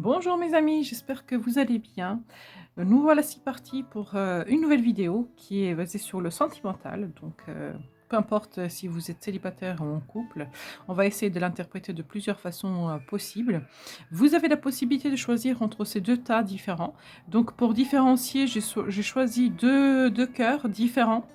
Bonjour mes amis, j'espère que vous allez bien. Nous voici partis pour une nouvelle vidéo qui est basée sur le sentimental. Donc, peu importe si vous êtes célibataire ou en couple, on va essayer de l'interpréter de plusieurs façons possibles. Vous avez la possibilité de choisir entre ces deux tas différents. Donc, pour différencier, j'ai choisi deux cœurs différents.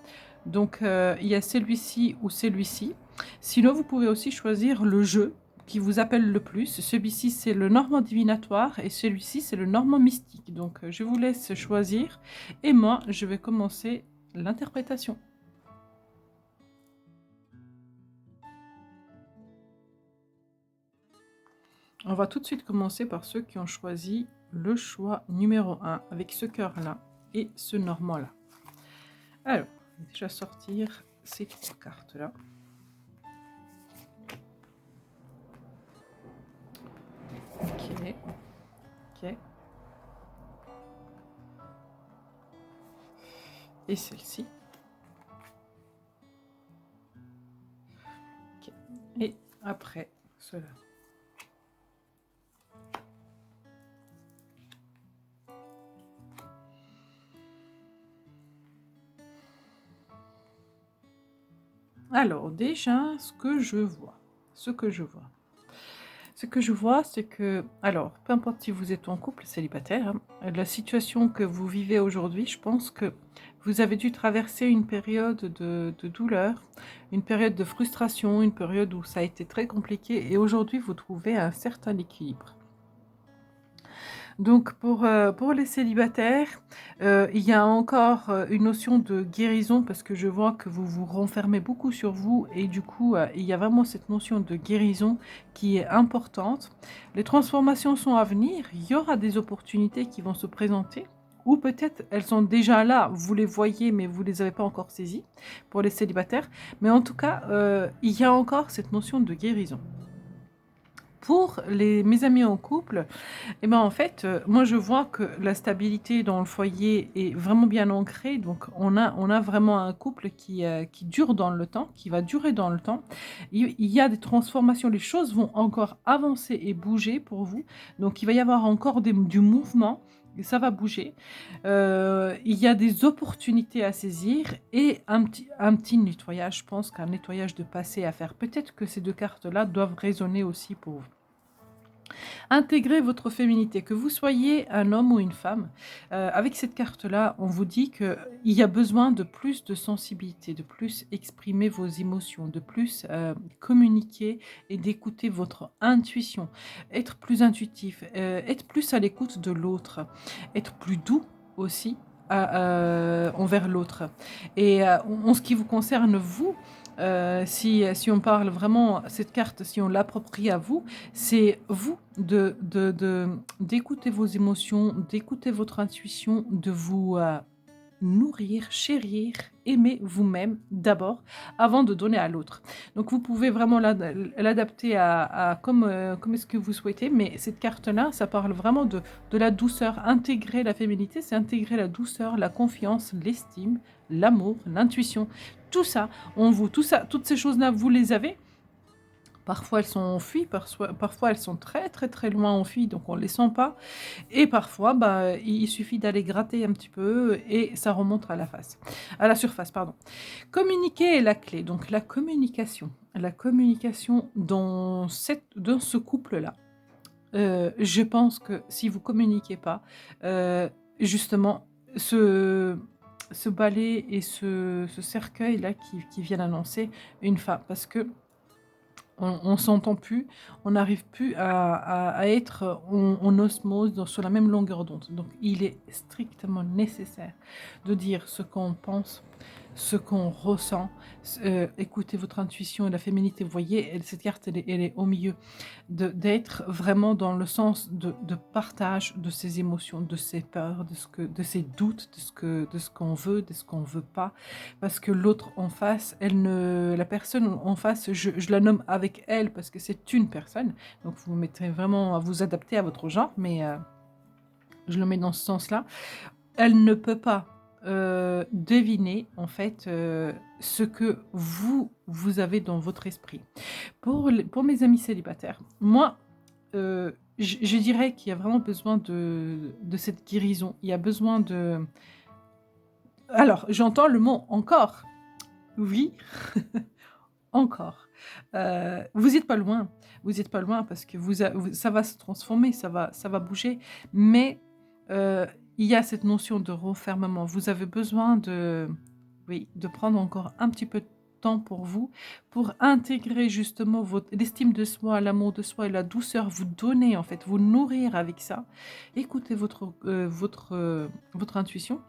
Donc, il y a celui-ci ou celui-ci. Sinon, vous pouvez aussi choisir le jeu qui vous appelle le plus. Celui-ci, c'est le normand divinatoire et celui-ci, c'est le normand mystique. Donc, je vous laisse choisir et moi, je vais commencer l'interprétation. On va tout de suite commencer par ceux qui ont choisi le choix numéro 1 avec ce cœur-là et ce normand-là. Alors, je vais déjà sortir ces trois cartes-là. Ok, ok. Et celle-ci. Ok. Et après, cela. Alors, déjà, ce que je vois, c'est que, alors, peu importe si vous êtes en couple, célibataire, hein, la situation que vous vivez aujourd'hui, je pense que vous avez dû traverser une période de douleur, une période de frustration, une période où ça a été très compliqué, et aujourd'hui, vous trouvez un certain équilibre. Donc pour les célibataires, il y a encore, une notion de guérison parce que je vois que vous vous renfermez beaucoup sur vous et du coup, il y a vraiment cette notion de guérison qui est importante. Les transformations sont à venir, il y aura des opportunités qui vont se présenter ou peut-être elles sont déjà là, vous les voyez mais vous les avez pas encore saisies pour les célibataires. Mais en tout cas, il y a encore cette notion de guérison. Pour mes amis en couple, eh ben, en fait, moi je vois que la stabilité dans le foyer est vraiment bien ancrée, donc on a vraiment un couple qui dure dans le temps, qui va durer dans le temps. Il y a des transformations, les choses vont encore avancer et bouger pour vous, donc il va y avoir encore du mouvement et ça va bouger. Il y a des opportunités à saisir et un petit nettoyage, je pense qu'un nettoyage de passé à faire. Peut-être que ces 2 cartes-là doivent résonner aussi pour vous. Intégrez votre féminité, que vous soyez un homme ou une femme. Avec cette carte-là, on vous dit qu'il y a besoin de plus de sensibilité, de plus exprimer vos émotions, de plus communiquer et d'écouter votre intuition. Être plus intuitif, être plus à l'écoute de l'autre, être plus doux aussi envers l'autre. Et en ce qui vous concerne, vous, si on parle vraiment, cette carte, si on l'approprie à vous, c'est vous d'écouter vos émotions, d'écouter votre intuition, de vous nourrir, chérir, aimer vous-même d'abord, avant de donner à l'autre. Donc vous pouvez vraiment l'adapter à comme est-ce que vous souhaitez, mais cette carte-là, ça parle vraiment de la douceur. Intégrer la féminité, c'est intégrer la douceur, la confiance, l'estime, l'amour, l'intuition. Tout ça, tout ça, toutes ces choses-là, vous les avez. Parfois, elles sont enfuies, parfois elles sont très, très, très loin enfuies, donc on ne les sent pas. Et parfois, bah, il suffit d'aller gratter un petit peu et ça remonte à la surface, pardon. Communiquer est la clé, donc la communication. La communication dans ce couple-là. Je pense que si vous communiquez pas, justement, ce ce balai et ce cercueil-là qui viennent annoncer une fin, parce que on s'entend plus, on n'arrive plus à être en osmose, sur la même longueur d'onde. Donc il est strictement nécessaire de dire ce qu'on pense, ce qu'on ressent. Écoutez votre intuition et la féminité. Vous voyez, cette carte, elle est au milieu. D'être vraiment dans le sens de partage de ses émotions, de ses peurs, de ses doutes, de ce qu'on veut, de ce qu'on veut pas. Parce que l'autre en face, la personne en face, je la nomme avec elle parce que c'est une personne. Donc vous vous mettez vraiment à vous adapter à votre genre, mais je le mets dans ce sens-là. Elle ne peut pas deviner en fait ce que vous avez dans votre esprit. Pour mes amis célibataires, moi, je dirais qu'il y a vraiment besoin de cette guérison. Il y a besoin de alors j'entends le mot «encore». Oui, encore. Vous êtes pas loin. Vous êtes pas loin parce que vous ça va se transformer, ça va bouger, mais heu, il y a cette notion de refermement. Vous avez besoin de oui, de prendre encore un petit peu de temps pour vous, pour intégrer justement votre l'estime de soi, l'amour de soi et la douceur, vous donner en fait, vous nourrir avec ça. Écoutez votre intuition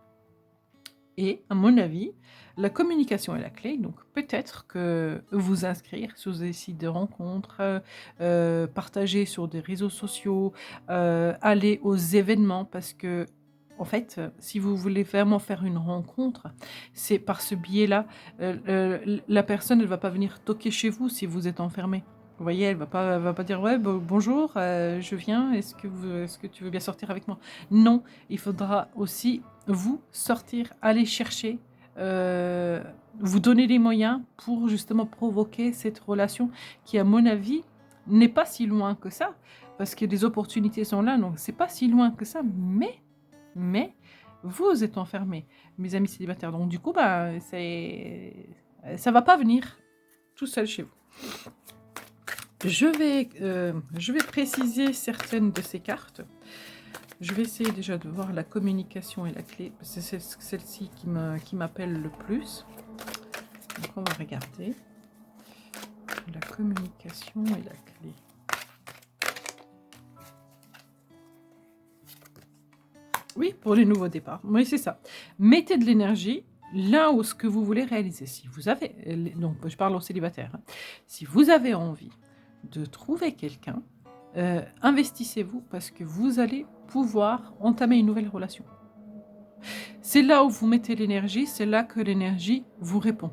et à mon avis, la communication est la clé, donc peut-être que vous inscrire sur des sites de rencontres, partager sur des réseaux sociaux, aller aux événements parce qu'en fait, si vous voulez vraiment faire une rencontre, c'est par ce biais-là, la personne, elle va pas venir toquer chez vous si vous êtes enfermé. Vous voyez, elle va pas dire: «Ouais, bonjour, je viens, est-ce que tu veux bien sortir avec moi?» Non, il faudra aussi vous sortir, aller chercher, heu, vous donner les moyens pour justement provoquer cette relation qui, à mon avis, n'est pas si loin que ça. Parce que les opportunités sont là, donc c'est pas si loin que ça, mais vous êtes enfermés, mes amis célibataires. Donc du coup, bah, ça va pas venir tout seul chez vous. Je vais préciser certaines de ces cartes. Je vais essayer déjà de voir la communication et la clé. C'est celle-ci qui m'appelle le plus. Donc on va regarder. La communication et la clé. Oui, pour les nouveaux départs. Oui, c'est ça. Mettez de l'énergie là où ce que vous voulez réaliser. Si vous avez, donc je parle aux célibataires, hein. Si vous avez envie de trouver quelqu'un, investissez-vous parce que vous allez pouvoir entamer une nouvelle relation. C'est là où vous mettez l'énergie, c'est là que l'énergie vous répond.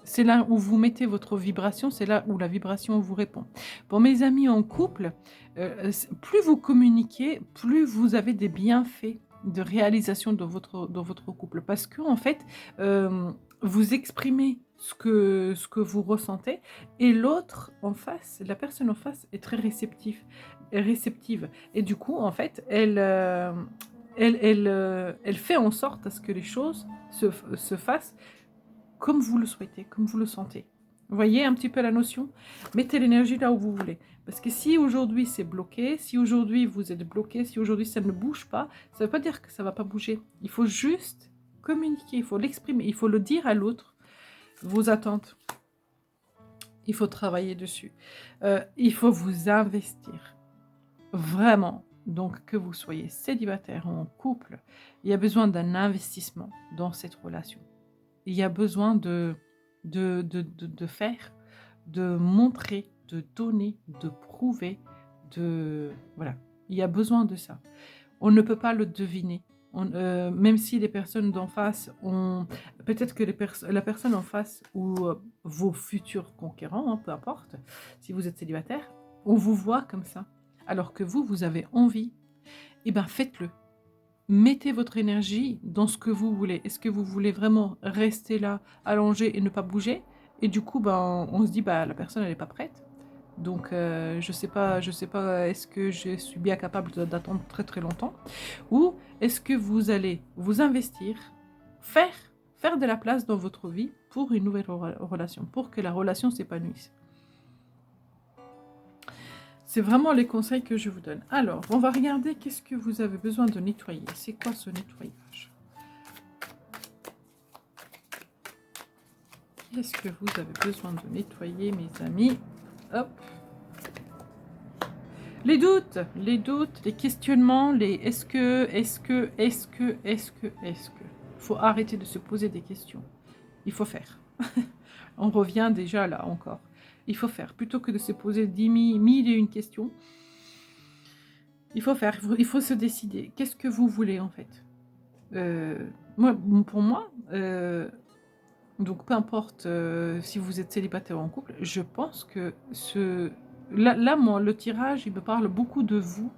C'est là où vous mettez votre vibration, c'est là où la vibration vous répond. Pour mes amis en couple, plus vous communiquez, plus vous avez des bienfaits de réalisation dans votre couple. Parce que en fait, vous exprimez ce que vous ressentez et l'autre en face, la personne en face est très réceptive. Et du coup, en fait, elle fait en sorte à ce que les choses se fassent comme vous le souhaitez, comme vous le sentez. Vous voyez un petit peu la notion? Mettez l'énergie là où vous voulez. Parce que si aujourd'hui c'est bloqué, si aujourd'hui vous êtes bloqué, si aujourd'hui ça ne bouge pas, ça ne veut pas dire que ça ne va pas bouger. Il faut juste communiquer, il faut l'exprimer, il faut le dire à l'autre, vos attentes. Il faut travailler dessus. Il faut vous investir. Vraiment. Donc que vous soyez célibataire ou en couple, il y a besoin d'un investissement dans cette relation. Il y a besoin de faire, de montrer, de donner, de prouver, voilà. Il y a besoin de ça. On ne peut pas le deviner. Même si les personnes d'en face ont peut-être que la personne en face ou, vos futurs conquérants, hein, peu importe, si vous êtes célibataire, on vous voit comme ça. Alors que vous avez envie, eh ben, faites-le. Mettez votre énergie dans ce que vous voulez. Est-ce que vous voulez vraiment rester là, allongé et ne pas bouger? Et du coup, ben, on se dit: «Bah, la personne, elle est pas prête». Donc je sais pas, est-ce que je suis bien capable d'attendre très, très longtemps? Ou est-ce que vous allez vous investir, faire faire de la place dans votre vie pour une nouvelle relation, pour que la relation s'épanouisse? C'est vraiment les conseils que je vous donne. Alors, on va regarder qu'est-ce que vous avez besoin de nettoyer. C'est quoi ce nettoyage? Qu'est-ce que vous avez besoin de nettoyer, mes amis? Hop. Les doutes, les questionnements, les est-ce que. Il faut arrêter de se poser des questions. Il faut faire. On revient déjà là encore. Il faut faire. Plutôt que de se poser 10 000 et une questions, il faut faire. Il faut se décider. Qu'est-ce que vous voulez en fait? Pour moi, donc peu importe si vous êtes célibataire ou en couple, je pense que là, moi, le tirage, il me parle beaucoup de vous.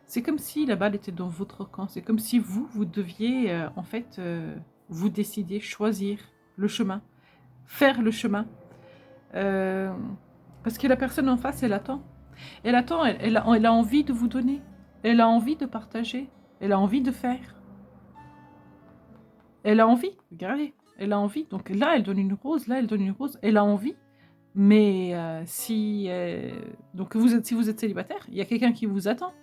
C'est comme si la balle était dans votre camp. C'est comme si vous deviez en fait vous décider, choisir le chemin, faire le chemin. Euh, Parce que la personne en face, elle attend. Elle attend, elle a envie de vous donner. Elle a envie de partager. Elle a envie de faire. Elle a envie, regardez. Elle a envie. Donc là, elle donne une rose. Là, elle donne une rose. Elle a envie. Mais donc si vous êtes célibataire, il y a quelqu'un qui vous attend.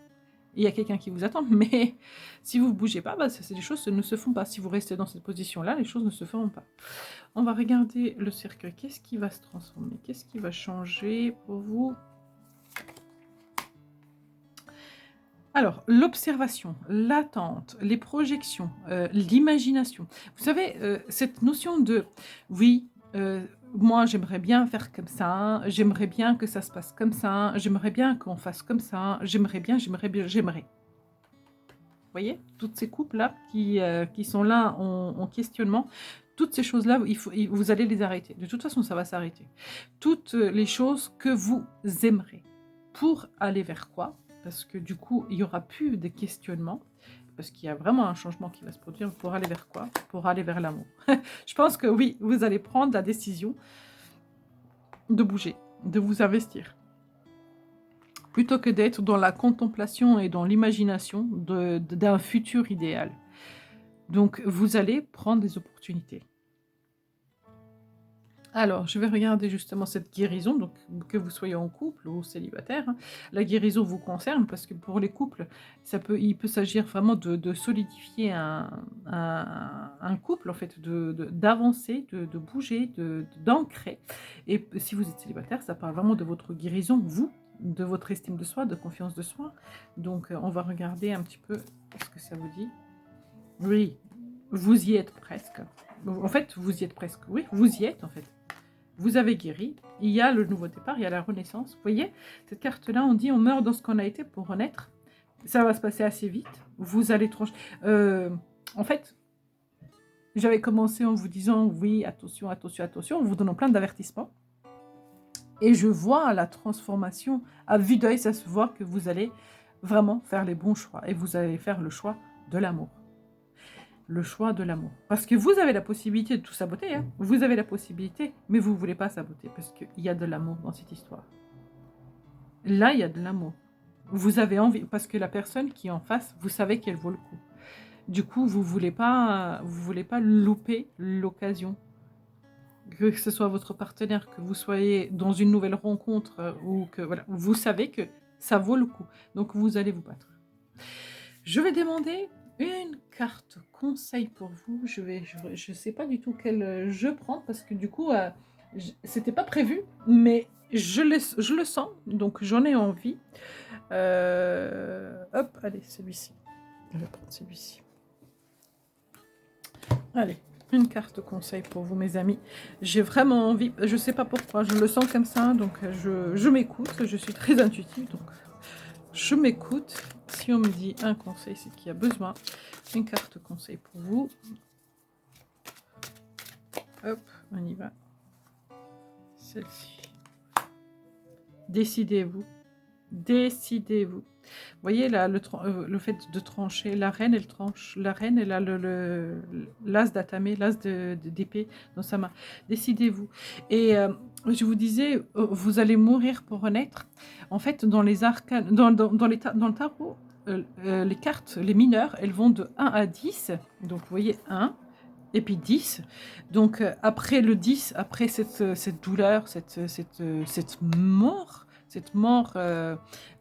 Il y a quelqu'un qui vous attend. Mais si vous ne bougez pas, bah, les choses ne se font pas. Si vous restez dans cette position-là, les choses ne se feront pas. On va regarder le cercueil. Qu'est-ce qui va se transformer? Qu'est-ce qui va changer pour vous? Alors, l'observation, l'attente, les projections, l'imagination. Vous savez, cette notion de oui, moi j'aimerais bien faire comme ça, j'aimerais bien que ça se passe comme ça, j'aimerais bien qu'on fasse comme ça, j'aimerais bien, j'aimerais. Vous voyez, toutes ces couples-là qui sont là en questionnement, toutes ces choses-là, vous allez les arrêter. De toute façon, ça va s'arrêter. Toutes les choses que vous aimerez. Pour aller vers quoi? Parce que du coup, il n'y aura plus de questionnement. Parce qu'il y a vraiment un changement qui va se produire. Pour aller vers quoi? Pour aller vers l'amour. Je pense que oui, vous allez prendre la décision de bouger, de vous investir. Plutôt que d'être dans la contemplation et dans l'imagination d'un futur idéal. Donc, vous allez prendre des opportunités. Alors, je vais regarder justement cette guérison, donc que vous soyez en couple ou célibataire. Hein. La guérison vous concerne parce que pour les couples, il peut s'agir vraiment de solidifier un couple, en fait, d'avancer, de bouger, d'ancrer. Et si vous êtes célibataire, ça parle vraiment de votre guérison, vous, de votre estime de soi, de confiance de soi. Donc, on va regarder un petit peu ce que ça vous dit. Oui, vous y êtes presque. En fait, vous y êtes presque. Oui, vous y êtes, en fait. Vous avez guéri, il y a le nouveau départ, il y a la renaissance. Vous voyez, cette carte-là, on dit on meurt dans ce qu'on a été pour renaître. Ça va se passer assez vite. Vous allez trancher. En fait, j'avais commencé en vous disant oui, attention, attention, attention, en vous donnant plein d'avertissements. Et je vois la transformation. À vue d'œil, ça se voit que vous allez vraiment faire les bons choix. Et vous allez faire le choix de l'amour. Le choix de l'amour. Parce que vous avez la possibilité de tout saboter. Hein. Vous avez la possibilité, mais vous ne voulez pas saboter. Parce qu'il y a de l'amour dans cette histoire. Là, il y a de l'amour. Vous avez envie, parce que la personne qui est en face, vous savez qu'elle vaut le coup. Du coup, vous voulez pas louper l'occasion. Que ce soit votre partenaire, que vous soyez dans une nouvelle rencontre, ou que voilà, vous savez que ça vaut le coup. Donc, vous allez vous battre. Je vais demander une carte conseil pour vous. Je sais pas du tout quel je prends parce que du coup, c'était pas prévu, mais je le sens, donc j'en ai envie. Hop, allez, celui-ci. Je vais prendre celui-ci. Allez, une carte conseil pour vous, mes amis. J'ai vraiment envie, je sais pas pourquoi, je le sens comme ça, donc je m'écoute, je suis très intuitive, donc je m'écoute. Si on me dit un conseil, c'est qu'il y a besoin. Une carte conseil pour vous. Hop, on y va. Celle-ci. Décidez-vous. Décidez-vous. Vous voyez là, le fait de trancher, la reine, elle tranche. La reine, elle a l'as d'atamé, l'as d'épée dans sa main. Décidez-vous. Et je vous disais, vous allez mourir pour renaître. En fait, dans les arcanes, dans le tarot, les cartes, les mineurs, elles vont de 1 à 10. Donc, vous voyez, 1 et puis 10. Donc, après le 10, après cette douleur, cette mort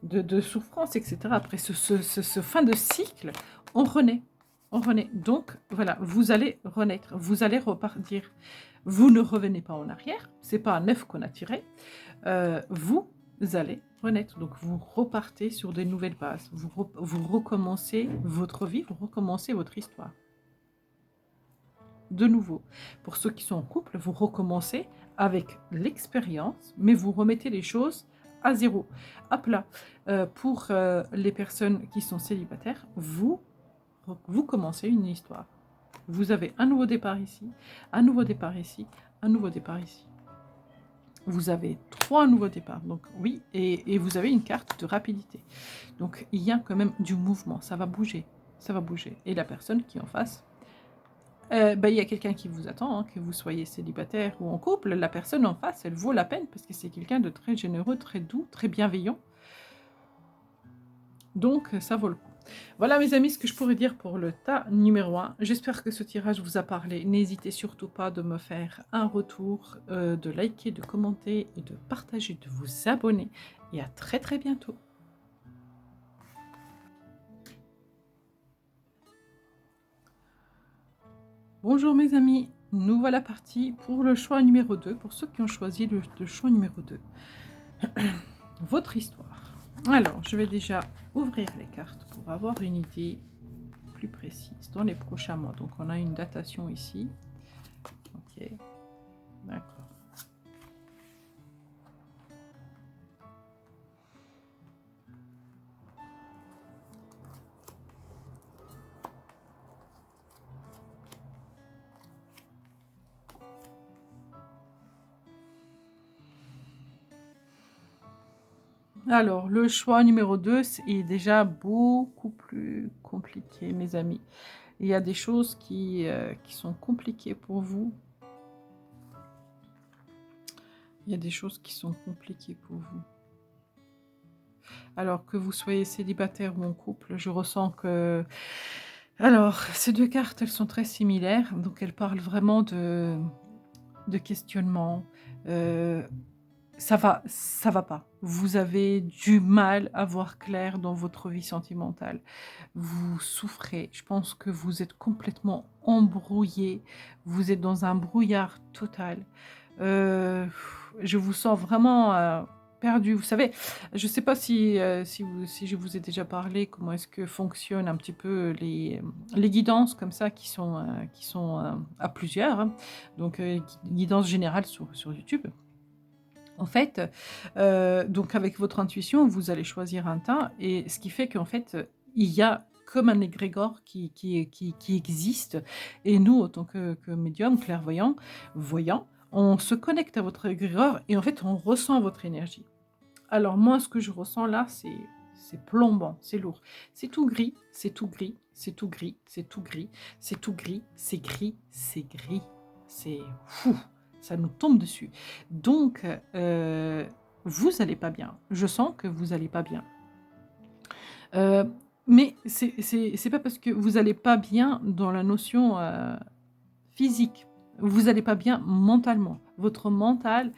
de souffrance, etc., après ce fin de cycle, on renaît. On renaît. Donc, voilà, vous allez renaître. Vous allez repartir. Vous ne revenez pas en arrière. C'est pas un œuf qu'on a tiré. Vous allez renaître. Donc, vous repartez sur de nouvelles bases. Vous recommencez votre vie, vous recommencez votre histoire. De nouveau, pour ceux qui sont en couple, vous recommencez avec l'expérience, mais vous remettez les choses à zéro, à plat. Pour les personnes qui sont célibataires, vous commencez une histoire. Vous avez un nouveau départ ici, un nouveau départ ici, un nouveau départ ici. Vous avez 3 nouveaux départs, donc oui, et vous avez une carte de rapidité. Donc il y a quand même du mouvement, ça va bouger, ça va bouger. Et la personne qui est en face, il y a quelqu'un qui vous attend, hein, que vous soyez célibataire ou en couple, la personne en face, elle vaut la peine parce que c'est quelqu'un de très généreux, très doux, très bienveillant. Donc, ça vaut le coup. Voilà mes amis ce que je pourrais dire pour le tas numéro 1. J'espère que ce tirage vous a parlé. N'hésitez surtout pas de me faire un retour, de liker, de commenter et de partager, de vous abonner. Et à très très bientôt. Bonjour mes amis, nous voilà partis pour le choix numéro 2, pour ceux qui ont choisi le choix numéro 2. Votre histoire. Alors, je vais déjà ouvrir les cartes pour avoir une idée plus précise dans les prochains mois. Donc, on a une datation ici. Ok, d'accord. Alors, le choix numéro 2 est déjà beaucoup plus compliqué, mes amis. Il y a des choses qui sont compliquées pour vous. Il y a des choses qui sont compliquées pour vous. Alors, que vous soyez célibataire ou en couple, je ressens que... Alors, ces deux cartes, elles sont très similaires. Donc, elles parlent vraiment de questionnement. Ça va pas. Vous avez du mal à voir clair dans votre vie sentimentale. Vous souffrez. Je pense que vous êtes complètement embrouillé. Vous êtes dans un brouillard total. Je vous sens vraiment perdu. Vous savez, je ne sais pas si je vous ai déjà parlé, comment est-ce que fonctionnent un petit peu les guidances comme ça qui sont à plusieurs. Hein. Donc, guidance générale sur YouTube. En fait, donc avec votre intuition, vous allez choisir un tas et ce qui fait qu'en fait, il y a comme un égrégore qui existe et nous, en tant que médium, clairvoyant, voyant, on se connecte à votre égrégore et en fait, on ressent votre énergie. Alors moi, ce que je ressens là, c'est plombant, c'est lourd. C'est tout gris, c'est tout gris, c'est tout gris, c'est tout gris, c'est tout gris, c'est gris, c'est gris. C'est fou, ça nous tombe dessus. Donc, vous allez pas bien. Je sens que vous allez pas bien. Mais c'est pas parce que vous allez pas bien dans la notion physique. Vous allez pas bien mentalement. Votre mental,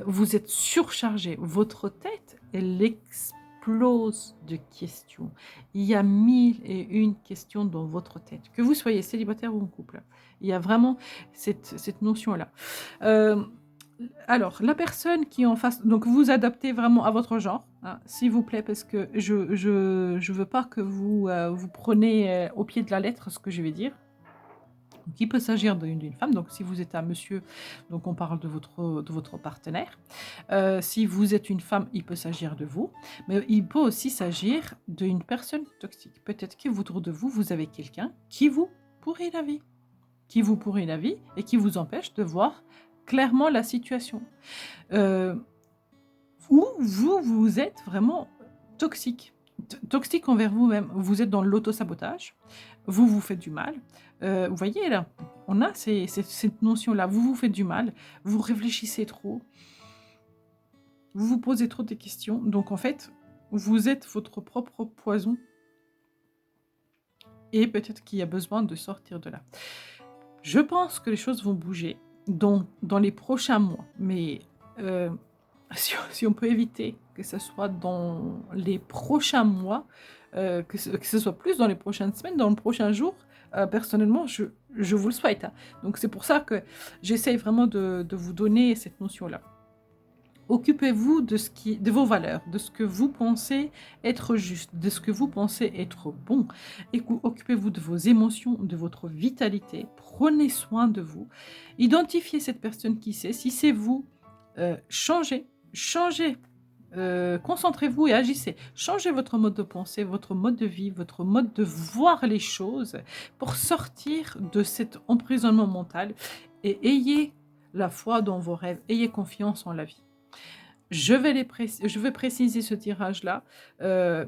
vous êtes surchargé. Votre tête, elle explose de questions. Il y a 1001 questions dans votre tête. Que vous soyez célibataire ou en couple. Il y a vraiment cette notion-là. Alors, la personne qui est en face, donc vous adaptez vraiment à votre genre, hein, s'il vous plaît, parce que je veux pas que vous preniez au pied de la lettre ce que je vais dire. Donc, il peut s'agir d'une femme, donc si vous êtes un monsieur, donc on parle de votre partenaire. Si vous êtes une femme, il peut s'agir de vous, mais il peut aussi s'agir d'une personne toxique. Peut-être que autour de vous, vous avez quelqu'un qui vous pourrit la vie, et qui vous empêche de voir clairement la situation. Ou vous êtes vraiment toxique. Toxique envers vous-même. Vous êtes dans l'auto-sabotage. Vous vous faites du mal. Vous voyez là, on a cette notion-là. Vous vous faites du mal. Vous réfléchissez trop. Vous vous posez trop de questions. Donc en fait, vous êtes votre propre poison. Et peut-être qu'il y a besoin de sortir de là. Je pense que les choses vont bouger dans les prochains mois. Mais si on peut éviter que ce soit dans les prochains mois, que ce soit plus dans les prochaines semaines, dans les prochains jours, personnellement, je vous le souhaite. Hein. Donc c'est pour ça que j'essaye vraiment de vous donner cette notion-là. Occupez-vous de vos valeurs, de ce que vous pensez être juste, de ce que vous pensez être bon. Et occupez-vous de vos émotions, de votre vitalité. Prenez soin de vous. Identifiez cette personne qui c'est. Si c'est vous, changez. Concentrez-vous et agissez. Changez votre mode de pensée, votre mode de vie, votre mode de voir les choses pour sortir de cet emprisonnement mental et ayez la foi dans vos rêves, ayez confiance en la vie. Je vais préciser ce tirage-là,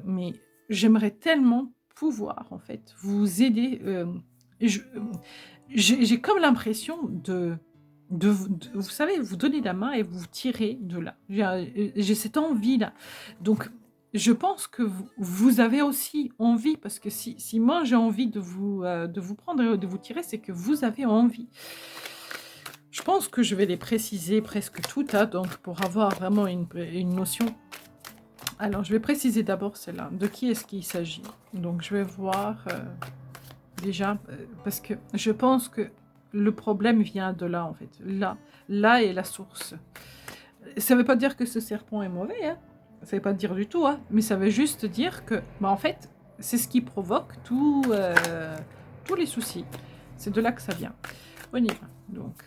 mais j'aimerais tellement pouvoir en fait vous aider. J'ai comme l'impression vous savez, vous donner la main et vous tirer de là. J'ai cette envie-là. Donc, je pense que vous avez aussi envie, parce que si moi j'ai envie de vous prendre et de vous tirer, c'est que vous avez envie. Je pense que je vais les préciser presque toutes là, donc pour avoir vraiment une notion. Alors, je vais préciser d'abord celle-là. De qui est-ce qu'il s'agit? Donc, je vais voir déjà, parce que je pense que le problème vient de là, en fait. Là est la source. Ça ne veut pas dire que ce serpent est mauvais, hein. Ça ne veut pas dire du tout, hein. Mais ça veut juste dire que, bah, en fait, c'est ce qui provoque tous les soucis. C'est de là que ça vient. On y va, donc.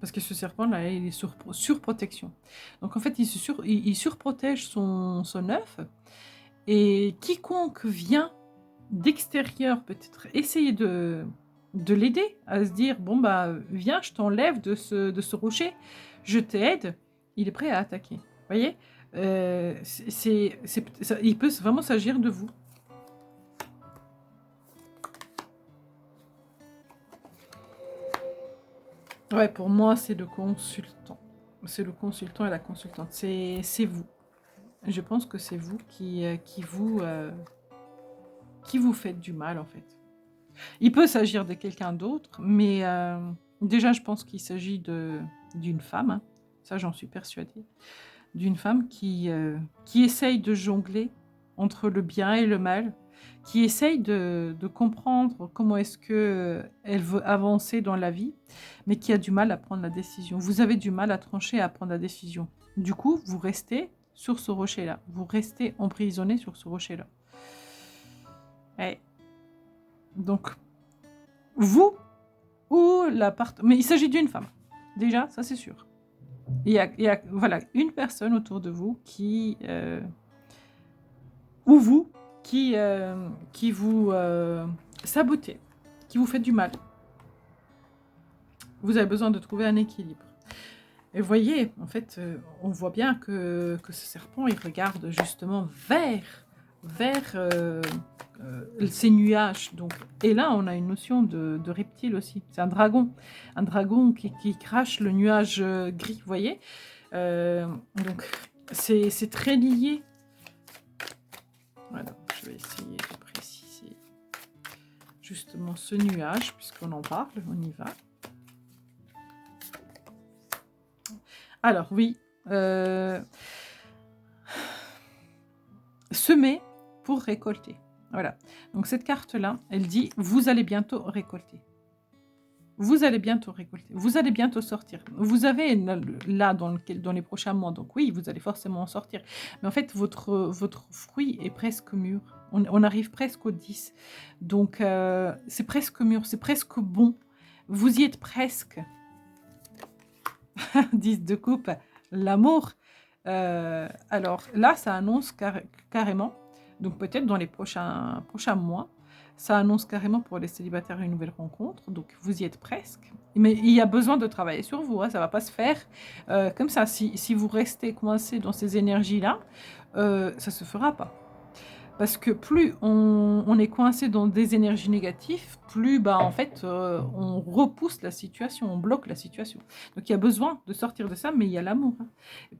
Parce que ce serpent-là, il est sur protection. Donc, en fait, il surprotège son œuf. Et quiconque vient d'extérieur, peut-être essayer de l'aider à se dire, bon, bah, viens, je t'enlève de ce rocher, je t'aide, il est prêt à attaquer. Vous voyez, il peut vraiment s'agir de vous. Ouais, pour moi, c'est le consultant. C'est le consultant et la consultante. C'est vous. Je pense que c'est vous qui vous faites du mal, en fait. Il peut s'agir de quelqu'un d'autre, mais déjà, je pense qu'il s'agit d'une femme. Hein. Ça, j'en suis persuadée. D'une femme qui essaye de jongler entre le bien et le mal, qui essaye de comprendre comment est-ce que elle veut avancer dans la vie, mais qui a du mal à prendre la décision. Vous avez du mal à trancher, à prendre la décision. Du coup, vous restez sur ce rocher-là. Vous restez emprisonné sur ce rocher-là. Et donc, vous ou la part... Mais il s'agit d'une femme. Déjà, ça c'est sûr. Il y a voilà, une personne autour de vous qui... ou vous, qui vous sabotez, qui vous fait du mal. Vous avez besoin de trouver un équilibre. Et vous voyez, en fait, on voit bien que ce serpent, il regarde justement vers ces nuages. Donc. Et là, on a une notion de reptile aussi. C'est un dragon qui crache le nuage gris, vous voyez. Donc, c'est très lié. Voilà, je vais essayer de préciser justement ce nuage, puisqu'on en parle, on y va. Alors oui, semer pour récolter. Voilà. Donc cette carte-là, elle dit « Vous allez bientôt récolter ». Vous allez bientôt récolter. Vous allez bientôt sortir. Vous avez là, dans les prochains mois, donc oui, vous allez forcément en sortir. Mais en fait, votre fruit est presque mûr. On arrive presque au 10. Donc, c'est presque mûr, c'est presque bon. Vous y êtes presque. 10 de coupe, l'amour. Alors là, ça annonce carrément, donc peut-être dans les prochains mois, ça annonce carrément pour les célibataires une nouvelle rencontre, donc vous y êtes presque. Mais il y a besoin de travailler sur vous, hein, ça ne va pas se faire comme ça. Si vous restez coincé dans ces énergies-là, ça ne se fera pas. Parce que plus on est coincé dans des énergies négatives, plus bah, en fait, on repousse la situation, on bloque la situation. Donc il y a besoin de sortir de ça, mais il y a l'amour. Hein.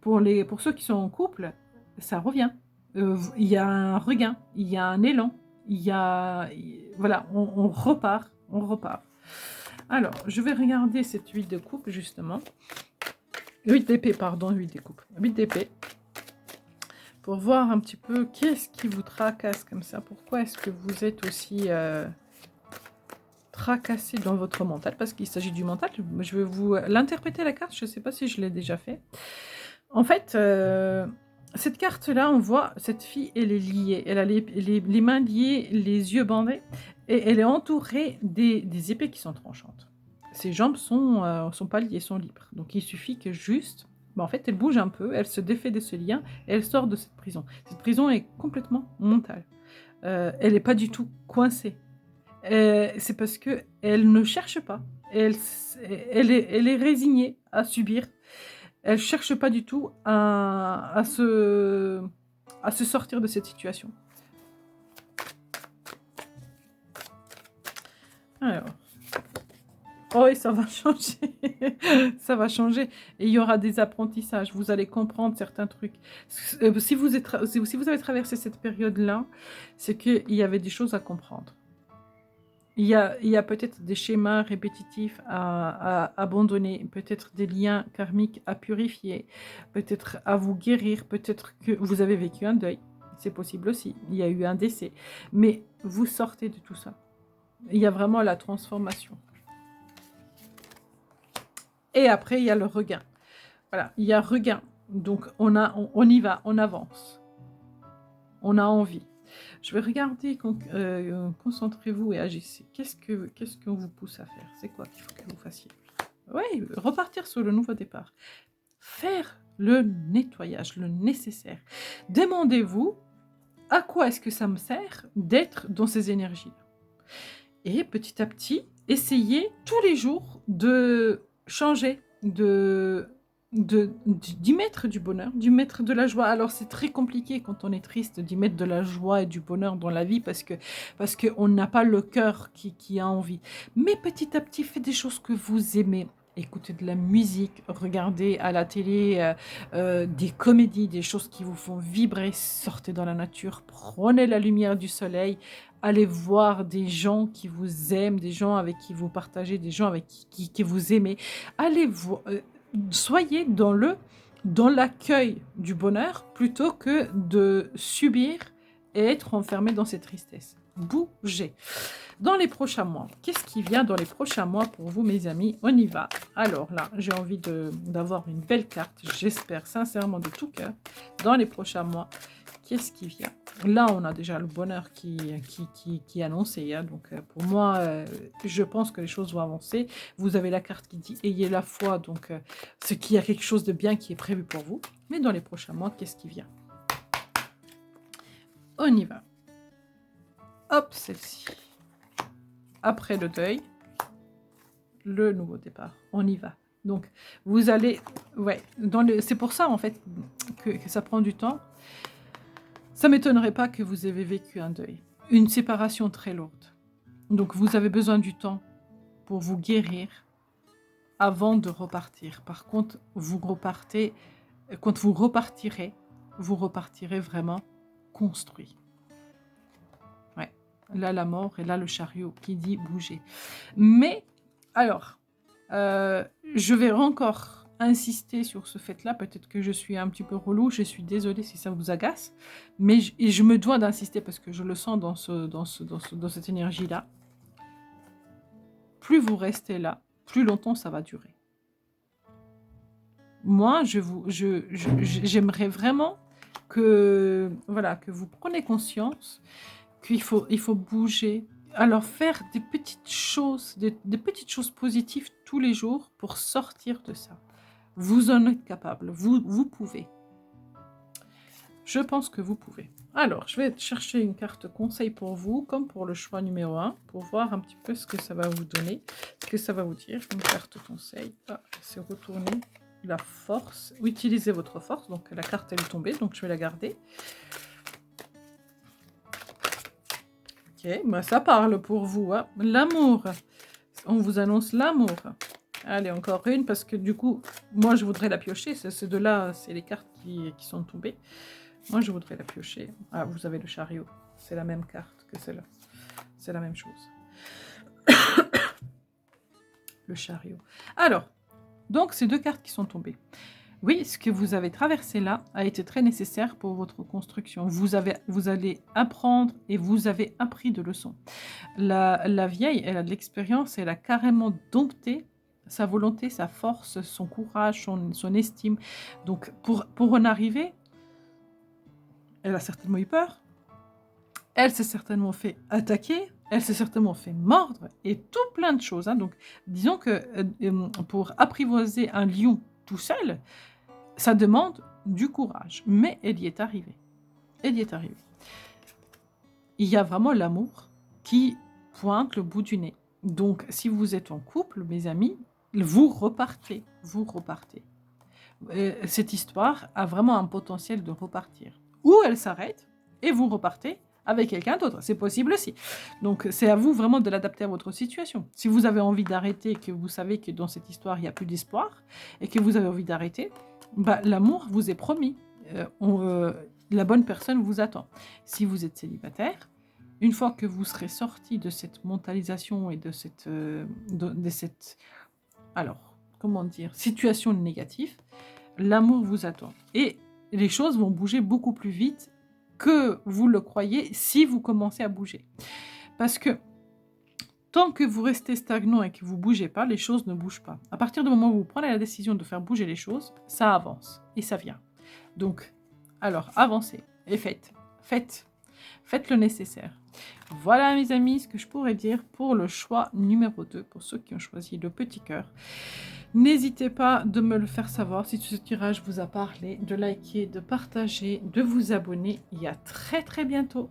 Pour ceux qui sont en couple, ça revient. Il y a un regain, il y a un élan, voilà, on repart, on repart. Alors, je vais regarder cette huile de coupe, justement. 8 d'épée, pardon, 8 de coupe. 8 d'épée. Pour voir un petit peu qu'est-ce qui vous tracasse comme ça. Pourquoi est-ce que vous êtes aussi tracassé dans votre mental? Parce qu'il s'agit du mental. Je vais vous l'interpréter la carte. Je ne sais pas si je l'ai déjà fait. En fait, cette carte-là, on voit cette fille, elle est liée. Elle a les mains liées, les yeux bandés. Et elle est entourée des épées qui sont tranchantes. Ses jambes sont pas liées, sont libres. Donc il suffit que juste... Bah, en fait, elle bouge un peu, elle se défait de ce lien, et elle sort de cette prison. Cette prison est complètement mentale. Elle n'est pas du tout coincée. C'est parce qu'elle ne cherche pas. Elle est résignée à subir. Elle ne cherche pas du tout à se sortir de cette situation. Alors, Oh oui, ça va changer. Ça va changer et il y aura des apprentissages. Vous allez comprendre certains trucs. Si vous êtes si vous avez traversé cette période-là, c'est qu'il y avait des choses à comprendre. Il y a peut-être des schémas répétitifs à abandonner, peut-être des liens karmiques à purifier, peut-être à vous guérir, peut-être que vous avez vécu un deuil. C'est possible aussi. Il y a eu un décès. Mais vous sortez de tout ça. Il y a vraiment la transformation. Et après, il y a le regain. Voilà, il y a regain. Donc, on y va, on avance. On a envie. Je vais regarder, concentrez-vous et agissez. Qu'est-ce qu'on vous pousse à faire? C'est quoi qu'il faut que vous fassiez? Oui, repartir sur le nouveau départ. Faire le nettoyage, le nécessaire. Demandez-vous, à quoi est-ce que ça me sert d'être dans ces énergies-là? Et petit à petit, essayez tous les jours de changer, d'y mettre du bonheur, d'y mettre de la joie. Alors c'est très compliqué quand on est triste d'y mettre de la joie et du bonheur dans la vie parce qu'on n'a pas le cœur qui a envie. Mais petit à petit, faites des choses que vous aimez. Écoutez de la musique, regardez à la télé des comédies, des choses qui vous font vibrer, sortez dans la nature, prenez la lumière du soleil, allez voir des gens qui vous aiment, des gens avec qui vous partagez, des gens avec qui vous aimez. Allez voir, soyez dans l'accueil du bonheur plutôt que de subir et être enfermé dans ces tristesses. Bougez. Dans les prochains mois, qu'est-ce qui vient dans les prochains mois pour vous, mes amis? On y va. Alors là, j'ai envie d'avoir une belle carte. J'espère sincèrement de tout cœur. Dans les prochains mois, qu'est-ce qui vient? Là, on a déjà le bonheur qui est annoncé. Hein. Donc, pour moi, je pense que les choses vont avancer. Vous avez la carte qui dit « Ayez la foi », donc c'est qu'il y a quelque chose de bien qui est prévu pour vous. Mais dans les prochains mois, qu'est-ce qui vient? On y va. Hop, celle-ci. Après le deuil, le nouveau départ. On y va. Donc, vous allez... Ouais, c'est pour ça, en fait, que ça prend du temps. Ça ne m'étonnerait pas que vous ayez vécu un deuil. Une séparation très lourde. Donc, vous avez besoin du temps pour vous guérir avant de repartir. Par contre, quand vous repartirez vraiment construit. Ouais. Là, la mort et là, le chariot qui dit bouger. Mais, alors, je vais encore insister sur ce fait-là. Peut-être que je suis un petit peu relou. Je suis désolée si ça vous agace. Mais je me dois d'insister parce que je le sens dans cette énergie-là. Plus vous restez là, plus longtemps ça va durer. Moi, j'aimerais vraiment que vous preniez conscience qu'il faut bouger. Alors, faire des petites choses, des petites choses positives tous les jours pour sortir de ça. Vous en êtes capable. Vous pouvez. Je pense que vous pouvez. Alors, je vais chercher une carte conseil pour vous, comme pour le choix numéro 1, pour voir un petit peu ce que ça va vous donner, ce que ça va vous dire. Une carte conseil. Ah, c'est retourner. La force. Utilisez votre force. Donc, la carte, elle est tombée, donc je vais la garder. Ok, bah, ça parle pour vous. Hein. L'amour. On vous annonce l'amour. Allez, encore une, parce que du coup, moi, je voudrais la piocher. Ces deux-là, c'est les cartes qui sont tombées. Moi, je voudrais la piocher. Ah, vous avez le chariot. C'est la même carte que celle-là. C'est la même chose. Le chariot. Alors, donc, ces deux cartes qui sont tombées. Oui, ce que vous avez traversé là a été très nécessaire pour votre construction. Vous allez apprendre et vous avez appris de leçons. La vieille, elle a de l'expérience, elle a carrément dompté sa volonté, sa force, son courage, son estime. Donc, pour en arriver, elle a certainement eu peur. Elle s'est certainement fait attaquer. Elle s'est certainement fait mordre et tout plein de choses. Hein. Donc, disons que pour apprivoiser un lion tout seul, ça demande du courage. Mais elle y est arrivée. Elle y est arrivée. Il y a vraiment l'amour qui pointe le bout du nez. Donc, si vous êtes en couple, mes amis, vous repartez. Vous repartez. Cette histoire a vraiment un potentiel de repartir. Ou elle s'arrête et vous repartez avec quelqu'un d'autre. C'est possible aussi. Donc, c'est à vous vraiment de l'adapter à votre situation. Si vous avez envie d'arrêter, que vous savez que dans cette histoire, il n'y a plus d'espoir, et que vous avez envie d'arrêter, bah, l'amour vous est promis. La bonne personne vous attend. Si vous êtes célibataire, une fois que vous serez sorti de cette mentalisation et de cette alors, comment dire, situation négative, l'amour vous attend. Et les choses vont bouger beaucoup plus vite que vous le croyez si vous commencez à bouger. Parce que tant que vous restez stagnant et que vous ne bougez pas, les choses ne bougent pas. À partir du moment où vous prenez la décision de faire bouger les choses, ça avance et ça vient. Donc, alors, avancez et faites le nécessaire. Voilà mes amis, ce que je pourrais dire pour le choix numéro 2, pour ceux qui ont choisi le petit cœur. N'hésitez pas de me le faire savoir si ce tirage vous a parlé, de liker, de partager, de vous abonner. Et à très très bientôt.